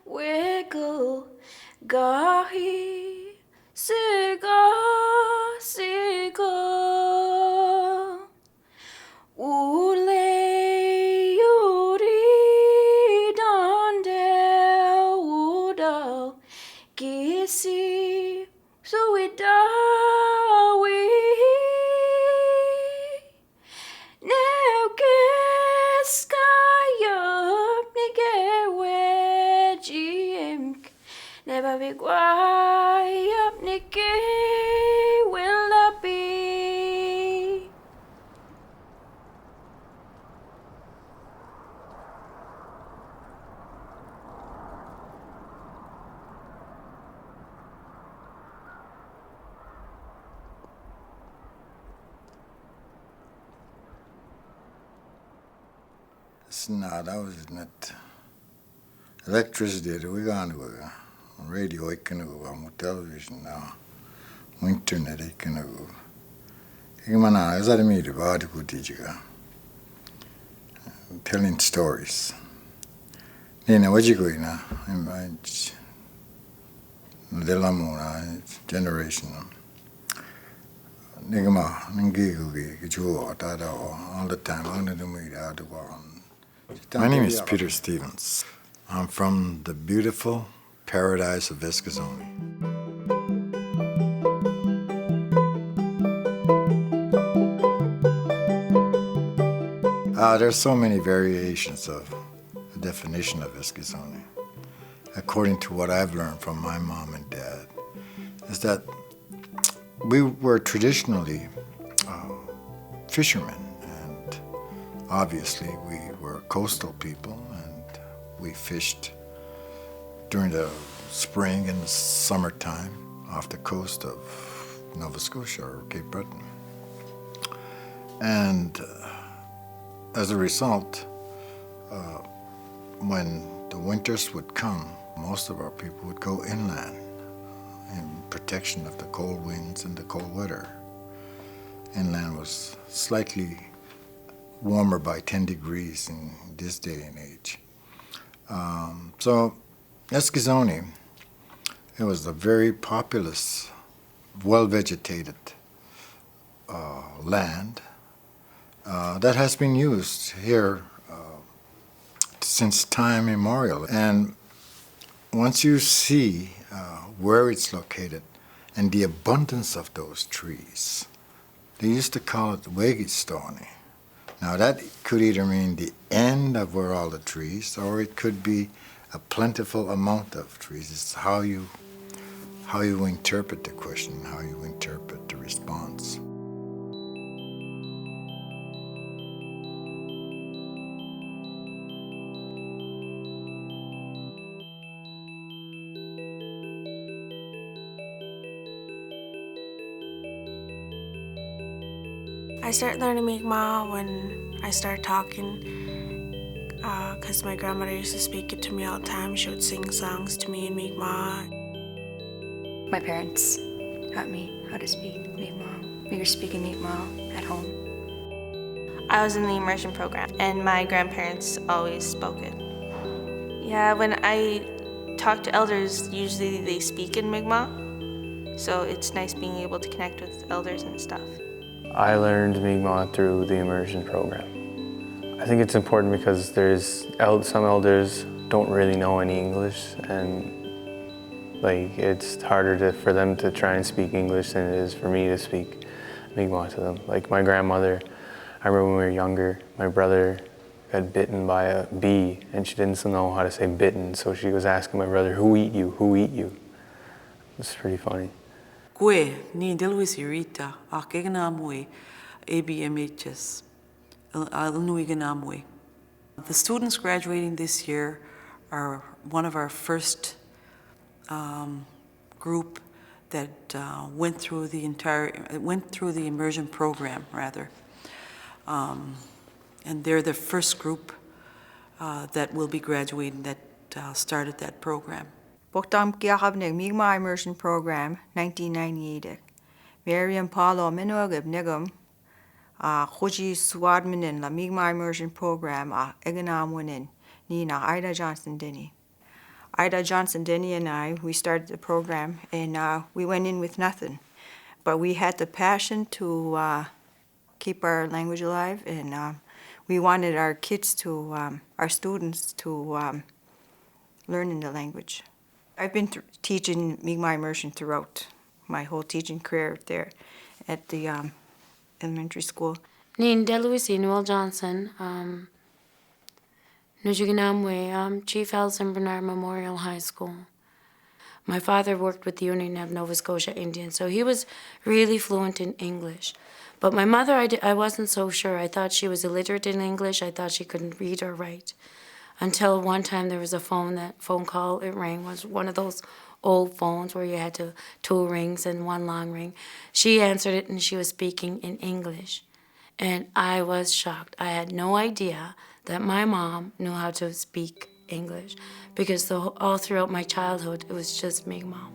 Wiggle, gahi, siga, siga. Ule yuri dandel udal, kisi suidawi. Now keskayop nigewe jimk. Never be quiet, Nikki will not be. That was not electricity. We got radio. I can go television now. Internet. I can go. I was at a meeting about telling stories. Nina, what you going now? The Lamona generation. Nigama, Ningigu, all the time. I'm going to meet out of My name is Peter Stevens. I'm from the beautiful paradise of Eskasoni. There's so many variations of the definition of Eskasoni. According to what I've learned from my mom and dad, is that we were traditionally fishermen. Obviously, we were coastal people, and we fished during the spring and the summertime off the coast of Nova Scotia or Cape Breton. And as a result, when the winters would come, most of our people would go inland in protection of the cold winds and the cold weather. Inland was slightly warmer by 10 degrees in this day and age. So Eskasoni, it was a very populous, well-vegetated land that has been used here since time immemorial. And once you see where it's located and the abundance of those trees, they used to call it Eskasoni. Now that could either mean the end of where all the trees, or it could be a plentiful amount of trees. It's how you interpret the question, how you interpret the response. I started learning Mi'kmaq when I started talking, because my grandmother used to speak it to me all the time. She would sing songs to me in Mi'kmaq. My parents taught me how to speak Mi'kmaq. We were speaking Mi'kmaq at home. I was in the immersion program, and my grandparents always spoke it. Yeah, when I talk to elders, usually they speak in Mi'kmaq, so it's nice being able to connect with elders and stuff. I learned Mi'kmaq through the immersion program. I think it's important because some elders don't really know any English, and it's harder for them to try and speak English than it is for me to speak Mi'kmaq to them. Like my grandmother, I remember when we were younger, my brother got bitten by a bee, and she didn't know how to say bitten, so she was asking my brother, "Who eat you? Who eat you?" It's pretty funny. Kwe ni delwisirita akeganamwe ABMHS alnuiganamwe. The students graduating this year are one of our first group that went through the immersion program rather, and they're the first group that will be graduating that started that program. Boktam Kiakabnig Mi'kmaq Immersion Program 1998. Miriam Paulo Minuagib Nigum Hoji Swadmanin la Mi'kmaq immersion program Eganamwinin Nina Ida Johnson Denny. Ida Johnson Denny and I, we started the program and we went in with nothing. But we had the passion to keep our language alive, and we wanted our kids to, our students to learn in the language. I've been teaching Mi'kmaq immersion throughout my whole teaching career there at the elementary school. Nin Deluisi Noel Johnson, Nujuganamwe, Chief Alison Bernard Memorial High School. My father worked with the Union of Nova Scotia Indians, so he was really fluent in English. But my mother, I wasn't so sure. I thought she was illiterate in English. I thought she couldn't read or write. Until one time there was a phone call, it rang, was one of those old phones where you had two rings and one long ring. She answered it and she was speaking in English. And I was shocked. I had no idea that my mom knew how to speak English, because all throughout my childhood, it was just Mi'kmaq.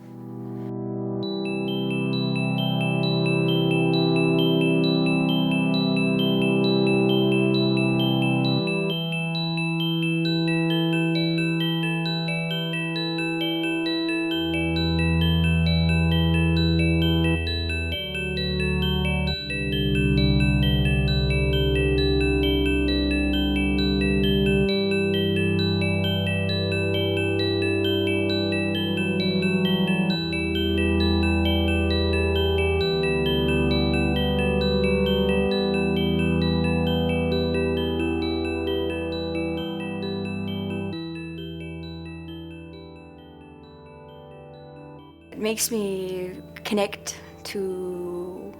It makes me connect to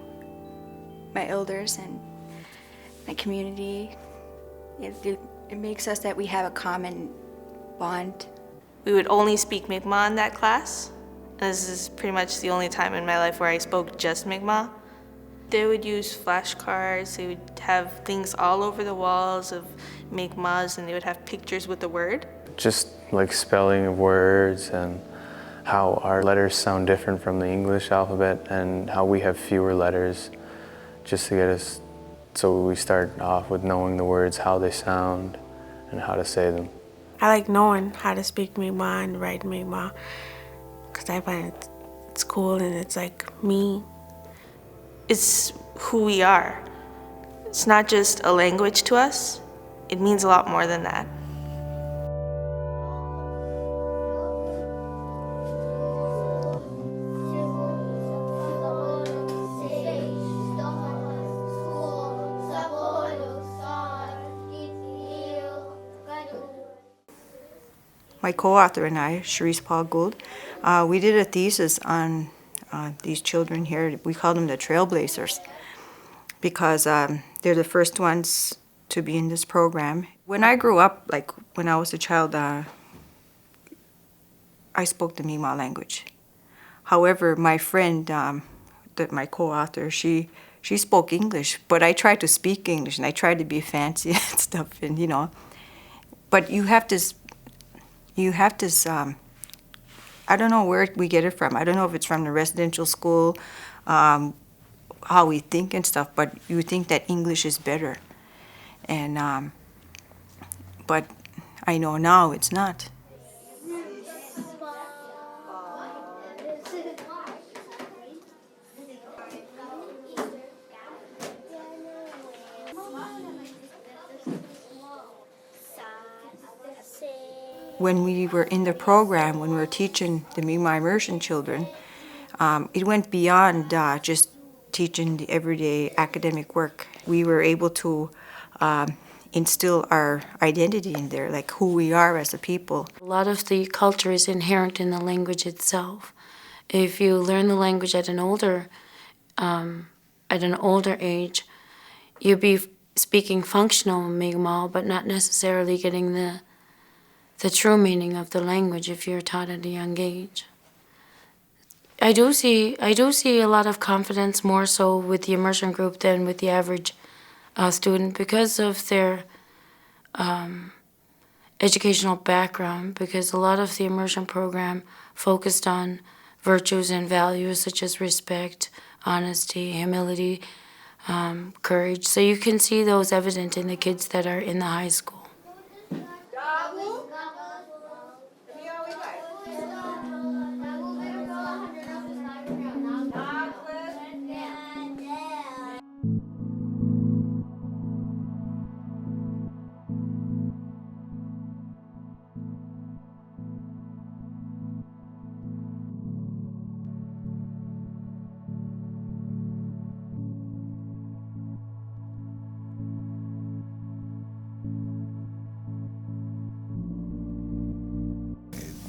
my elders and my community. It makes us that we have a common bond. We would only speak Mi'kmaq in that class. This is pretty much the only time in my life where I spoke just Mi'kmaq. They would use flashcards, they would have things all over the walls of Mi'kmaqs, and they would have pictures with the word. Just like spelling of words and how our letters sound different from the English alphabet and how we have fewer letters, just to get us, so we start off with knowing the words, how they sound, and how to say them. I like knowing how to speak Mi'kmaq and write Mi'kmaq, because I find it's cool and it's like me. It's who we are. It's not just a language to us, it means a lot more than that. My co-author and I, Cherise Paul Gould, we did a thesis on these children here. We call them the Trailblazers because they're the first ones to be in this program. When I grew up, like when I was a child, I spoke the Mi'kmaq language. However, my friend, my co-author, she spoke English, but I tried to speak English and I tried to be fancy and stuff, and but you have this, I don't know where we get it from. I don't know if it's from the residential school, how we think and stuff, but you think that English is better. And, but I know now it's not. When we were in the program, when we were teaching the Mi'kmaq immersion children, it went beyond just teaching the everyday academic work. We were able to instill our identity in there, like who we are as a people. A lot of the culture is inherent in the language itself. If you learn the language at an older age, you'll be speaking functional Mi'kmaq, but not necessarily getting the true meaning of the language if you're taught at a young age. I do see a lot of confidence, more so with the immersion group than with the average student, because of their educational background, because a lot of the immersion program focused on virtues and values such as respect, honesty, humility, courage. So you can see those evident in the kids that are in the high school.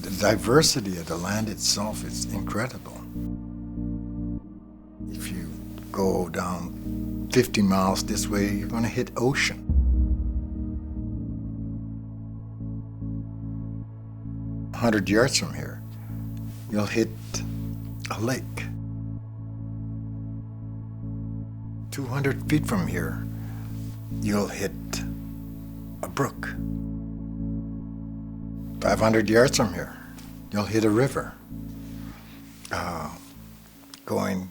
The diversity of the land itself is incredible. If you go down 50 miles this way, you're going to hit ocean. A 100 yards from here, you'll hit a lake. 200 feet from here, you'll hit a brook. 500 yards from here, you'll hit a river. Going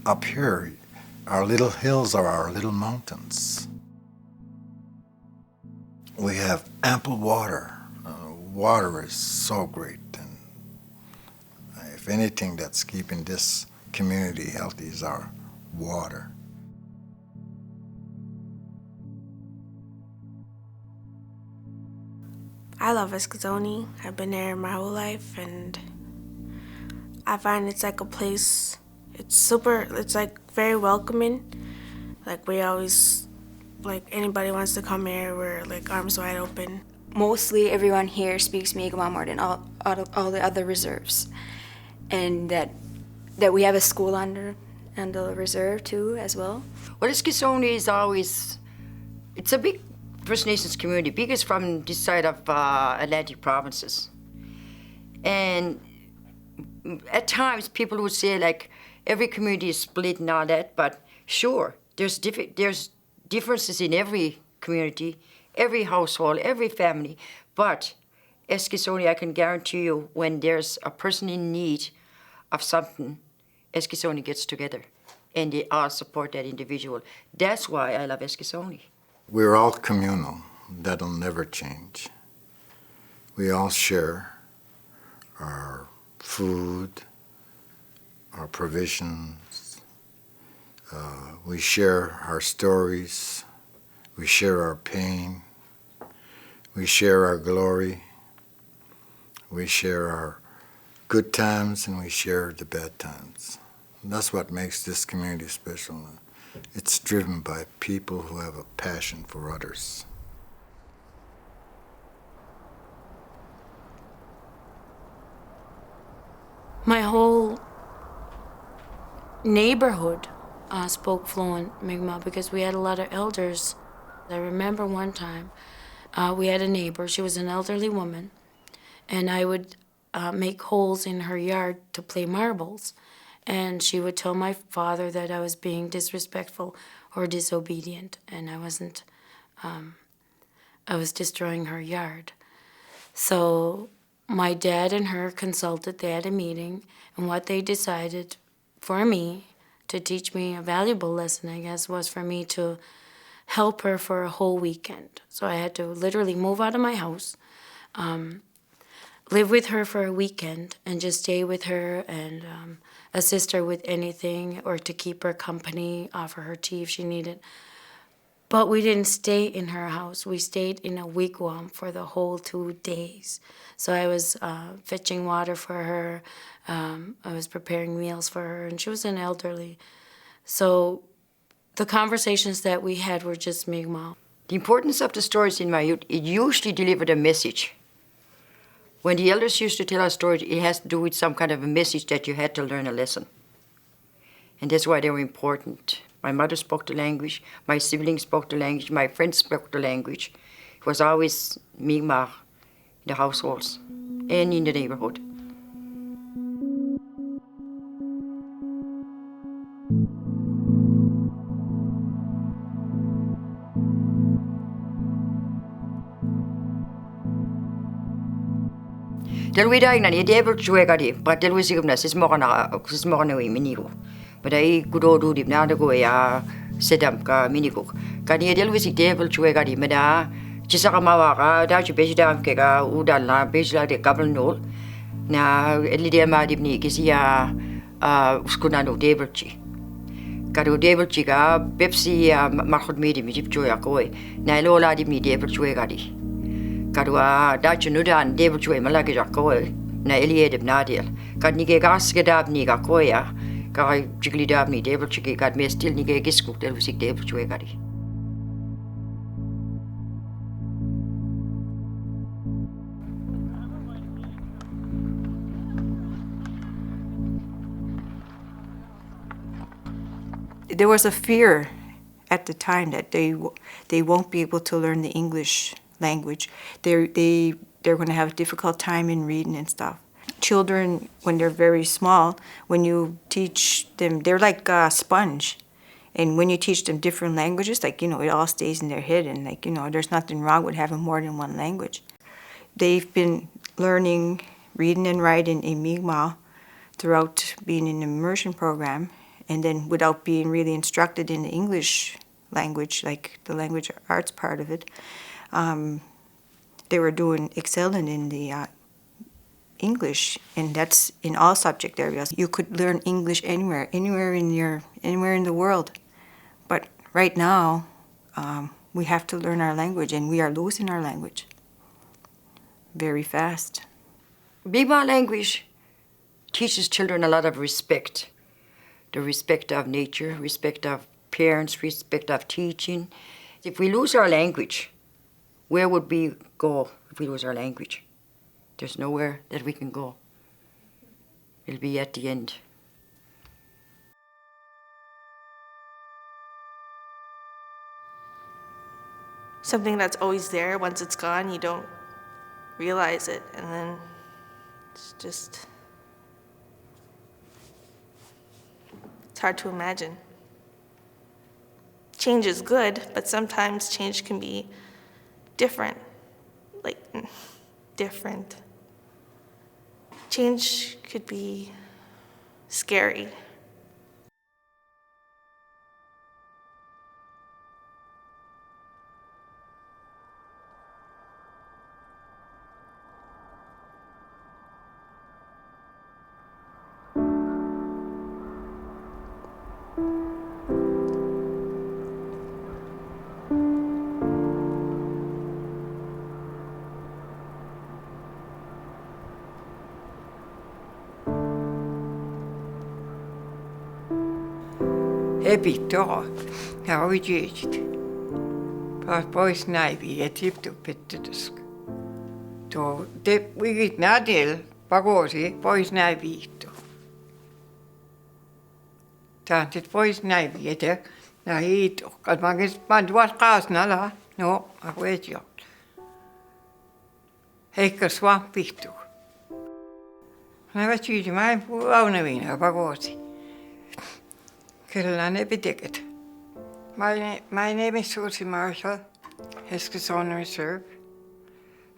up here, our little hills are our little mountains. We have ample water. Water is so great. And if anything that's keeping this community healthy is our water. I love Eskasoni. I've been there my whole life, and I find it's like a place, it's like very welcoming. Like we always, like anybody wants to come here, we're like arms wide open. Mostly everyone here speaks Mi'kmaq more than all the other reserves. And that we have a school under the reserve too as well. Well, Eskasoni is always, it's a big First Nations community, biggest from this side of Atlantic provinces. And at times people would say like every community is split and all that, but sure, there's differences in every community, every household, every family. But Eskasoni, I can guarantee you, when there's a person in need of something, Eskasoni gets together and they all support that individual. That's why I love Eskasoni. We're all communal. That'll never change. We all share our food, our provisions. We share our stories. We share our pain. We share our glory. We share our good times and we share the bad times. And that's what makes this community special. It's driven by people who have a passion for others. My whole neighborhood spoke fluent Mi'kmaq because we had a lot of elders. I remember one time we had a neighbor, she was an elderly woman, and I would make holes in her yard to play marbles. And she would tell my father that I was being disrespectful or disobedient, and I wasn't, I was destroying her yard. So my dad and her consulted, they had a meeting, and what they decided for me to teach me a valuable lesson, I guess, was for me to help her for a whole weekend. So I had to literally move out of my house, live with her for a weekend, and just stay with her and assist her with anything, or to keep her company, offer her tea if she needed. But we didn't stay in her house. We stayed in a wigwam for the whole 2 days. So I was fetching water for her. I was preparing meals for her, and she was an elderly. So the conversations that we had were just Mi'kmaq. The importance of the stories in my youth, it usually delivered a message. When the elders used to tell us stories, it has to do with some kind of a message that you had to learn a lesson. And that's why they were important. My mother spoke the language, my siblings spoke the language, my friends spoke the language. It was always Mi'kmaq in the households and in the neighborhood. Del wida igna ni debel juega di, but del wisigumna sis morana wi miniru. Badai kudo du dip na go ya sedam ka miniko. Kani del wisi devil chue gadi meda chisa ka mawaka da chu bejidam ke ka udan la bejla de kabel nol. Na lidia ma dip ni kisi ya uskuna no devil chi. Kado devil chi ka Pepsi ya makhud medi mi dip chue akoi. Na lola dip ni devil chue gadi. Kado da chu nudan devil chue malaki jakoi. Na elie dip na del. Kad ni ke gas ke dab ni ka koya. Kai chikli dab ni devil chiki kad me still ni ke giskuk del usik devil chue gadi. There was a fear at the time that they won't be able to learn the English language. They're going to have a difficult time in reading and stuff. Children, when they're very small, when you teach them, they're like a sponge. And when you teach them different languages, like, it all stays in their head, and there's nothing wrong with having more than one language. They've been learning reading and writing in Mi'kmaq throughout being in the immersion program, and then without being really instructed in the English language, like the language arts part of it, they were excelling in the English, and that's in all subject areas. You could learn English anywhere in the world. But right now, we have to learn our language, and we are losing our language very fast. Mi'kmaq language teaches children a lot of respect. The respect of nature, respect of parents, respect of teaching. If we lose our language, where would we go if we lose our language? There's nowhere that we can go. It'll be at the end. Something that's always there, once it's gone, you don't realize it, and then it's hard to imagine. Change is good, but sometimes change can be different. Different. Change could be scary. Epitoo, ja uidjeet. Pois näivi ja tiptu pettetysk. Tuo te vigit nadel pagosi pois näiviittu. Tähtit pois näivi ete na hiitu. Kad man tuos kaasnala, no avuet jo. Heikka svampihtu. Näivät syysi mä aunaviina pagosi. Kyllä ne pitikät. My name is Susie Marshall, Eskasoni Reserve.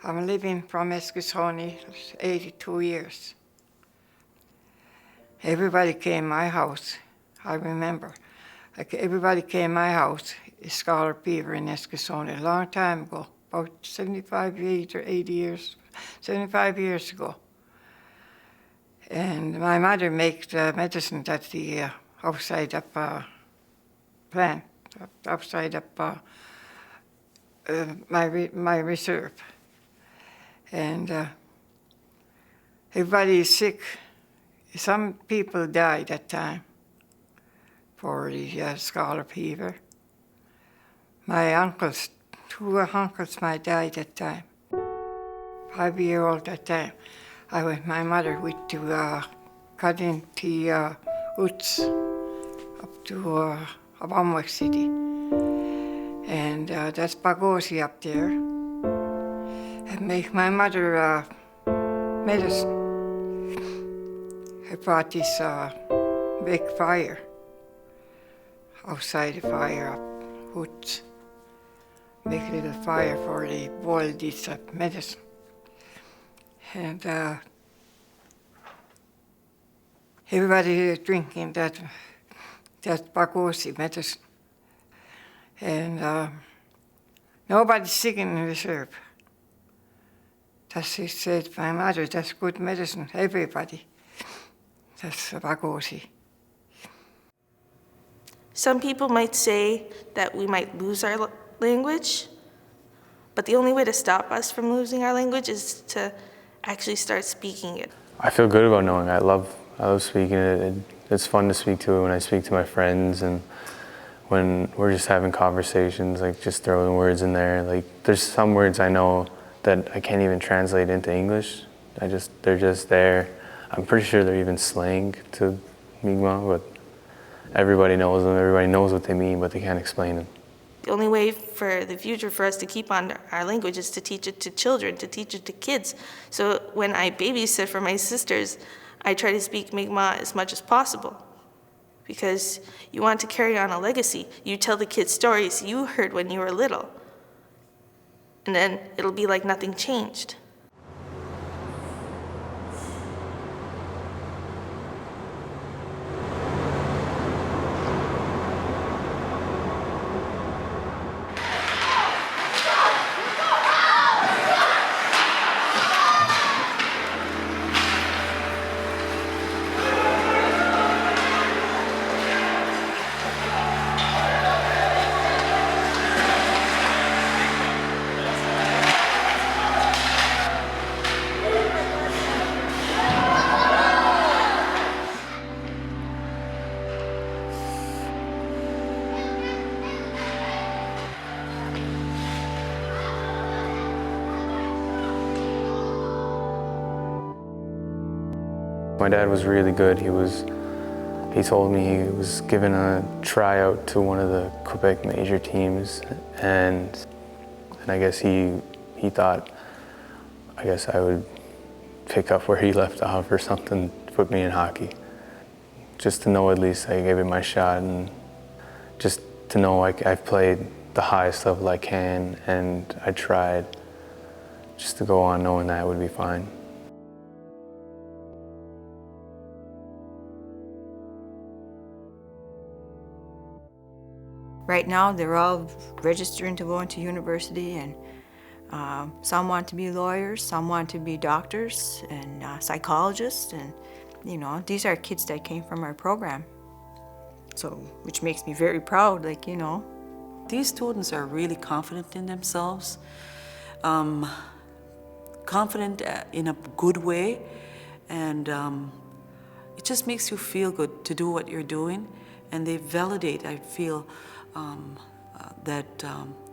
I'm living from Eskasoni 82 years. Everybody came my house, I remember. Everybody came my house, Scholar Beaver in Eskasoni, a long time ago, about 75 or 80 years, 75 years ago. And my mother makes medicine at the outside up plant, outside up my reserve. And everybody is sick. Some people died that time for the scarlet fever. My uncles, 2 uncles might died that time. 5-year-old that time. I went my mother with to cut into woods up to Abamwek City. And that's Pagosi up there. And make my mother medicine. I brought this big fire. Outside the fire up woods. Make a little fire for the boil this medicine. And everybody drinking that That's Bagosi medicine. And nobody's sick in the reserve. That's, he said, my mother, that's good medicine, everybody. That's Bagosi. Some people might say that we might lose our language, but the only way to stop us from losing our language is to actually start speaking it. I feel good about knowing. I love speaking it. It's fun to speak to it when I speak to my friends and when we're just having conversations, like just throwing words in there. Like there's some words I know that I can't even translate into English. They're just there. I'm pretty sure they're even slang to Mi'kmaq, but everybody knows them. Everybody knows what they mean, but they can't explain them. The only way for the future for us to keep on our language is to teach it to children, to teach it to kids. So when I babysit for my sisters, I try to speak Mi'kmaq as much as possible because you want to carry on a legacy. You tell the kids stories you heard when you were little, and then it'll be like nothing changed. My dad was really good. He told me he was given a tryout to one of the Quebec major teams, and I guess he thought, I guess I would pick up where he left off or something, put me in hockey. Just to know at least I gave it my shot, and just to know I've played the highest level I can, and I tried, just to go on knowing that would be fine. Right now, they're all registering to go into university, and some want to be lawyers, some want to be doctors and psychologists, and these are kids that came from our program. So, which makes me very proud, These students are really confident in themselves, confident in a good way, and it just makes you feel good to do what you're doing, and they validate, I feel, that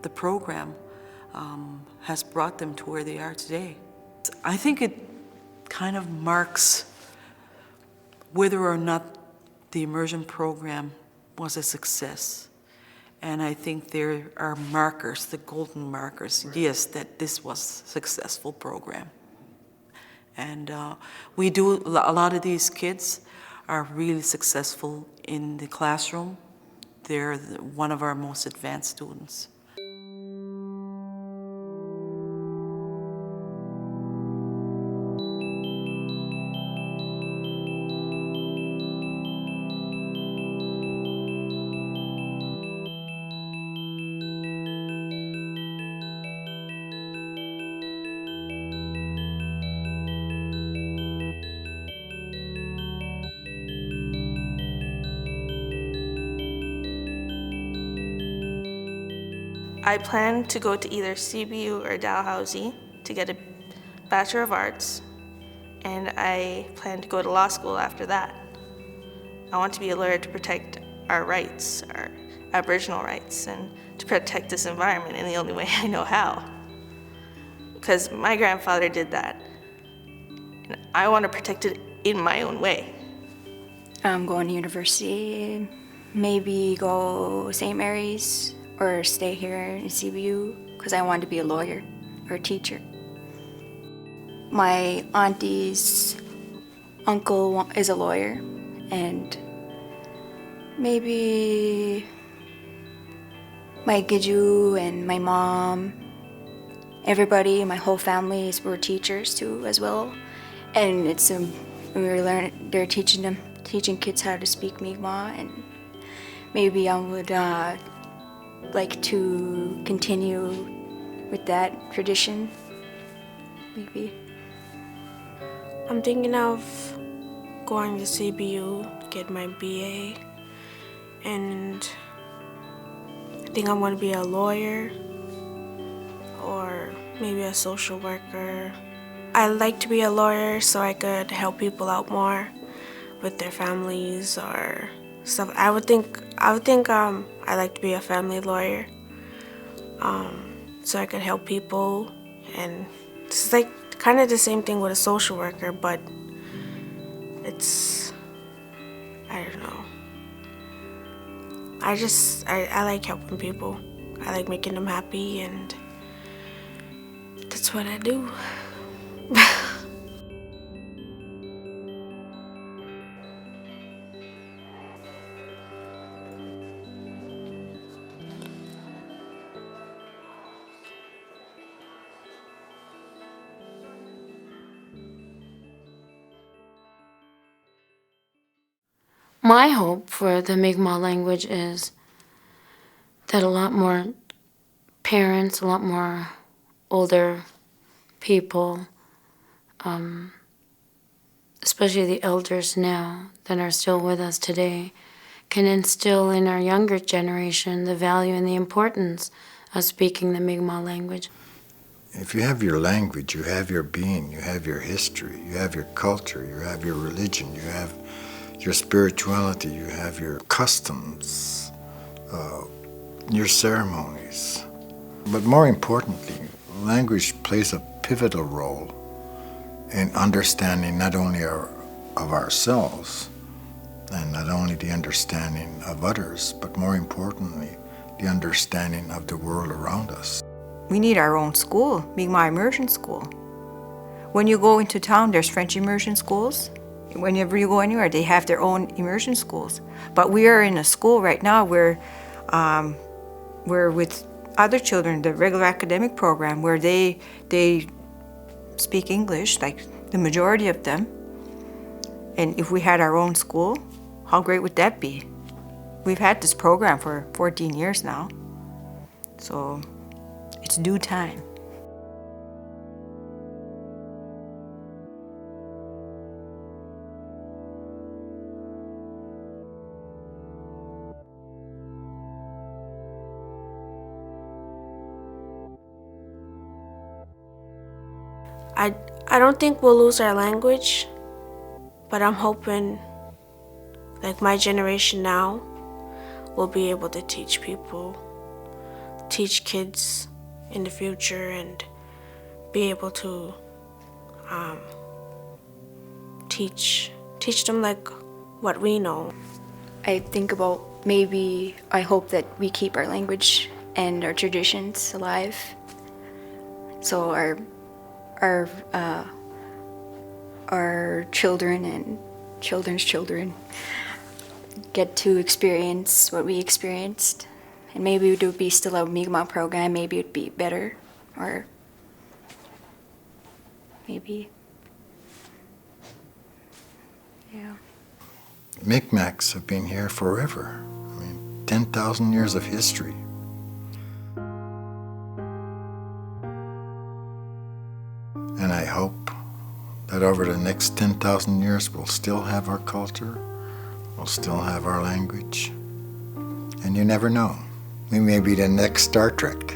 the program has brought them to where they are today. I think it kind of marks whether or not the immersion program was a success. And I think there are markers, the golden markers, yes, that this was a successful program. And we do, a lot of these kids are really successful in the classroom. They're one of our most advanced students. I plan to go to either CBU or Dalhousie to get a Bachelor of Arts, and I plan to go to law school after that. I want to be a lawyer to protect our rights, our Aboriginal rights, and to protect this environment in the only way I know how. Because my grandfather did that, and I want to protect it in my own way. I'm going to university, maybe go St. Mary's, or stay here in CBU because I want to be a lawyer or a teacher. My auntie's uncle is a lawyer, and maybe my Giju and my mom, everybody, my whole family were teachers too as well. And they're teaching kids how to speak Mi'kmaq, and maybe I would like to continue with that tradition, maybe. I'm thinking of going to CBU, get my BA, and I think I'm going to be a lawyer or maybe a social worker. I'd like to be a lawyer so I could help people out more with their families or stuff. I would think I'd like to be a family lawyer, so I could help people, and it's like kind of the same thing with a social worker, but it's, I don't know. I like helping people. I like making them happy, and that's what I do. My hope for the Mi'kmaq language is that a lot more parents, a lot more older people, especially the elders now that are still with us today, can instill in our younger generation the value and the importance of speaking the Mi'kmaq language. If you have your language, you have your being, you have your history, you have your culture, you have your religion, you have your spirituality, you have your customs, your ceremonies. But more importantly, language plays a pivotal role in understanding not only of ourselves and not only the understanding of others, but more importantly, the understanding of the world around us. We need our own school, Mi'kmaq immersion school. When you go into town, there's French immersion schools. Whenever you go anywhere, they have their own immersion schools. But we are in a school right now where we're with other children, the regular academic program, where they speak English, like the majority of them. And if we had our own school, how great would that be? We've had this program for 14 years now. So it's due time. I don't think we'll lose our language, but I'm hoping like my generation now will be able to teach people, teach kids in the future, and be able to teach them like what we know. I think about I hope that we keep our language and our traditions alive, so our children and children's children get to experience what we experienced. And maybe it would be still a Mi'kmaq program, maybe it'd be better, or maybe, yeah. Mi'kmaqs have been here forever. 10,000 years of history. And I hope that over the next 10,000 years we'll still have our culture, we'll still have our language. And you never know. We may be the next Star Trek.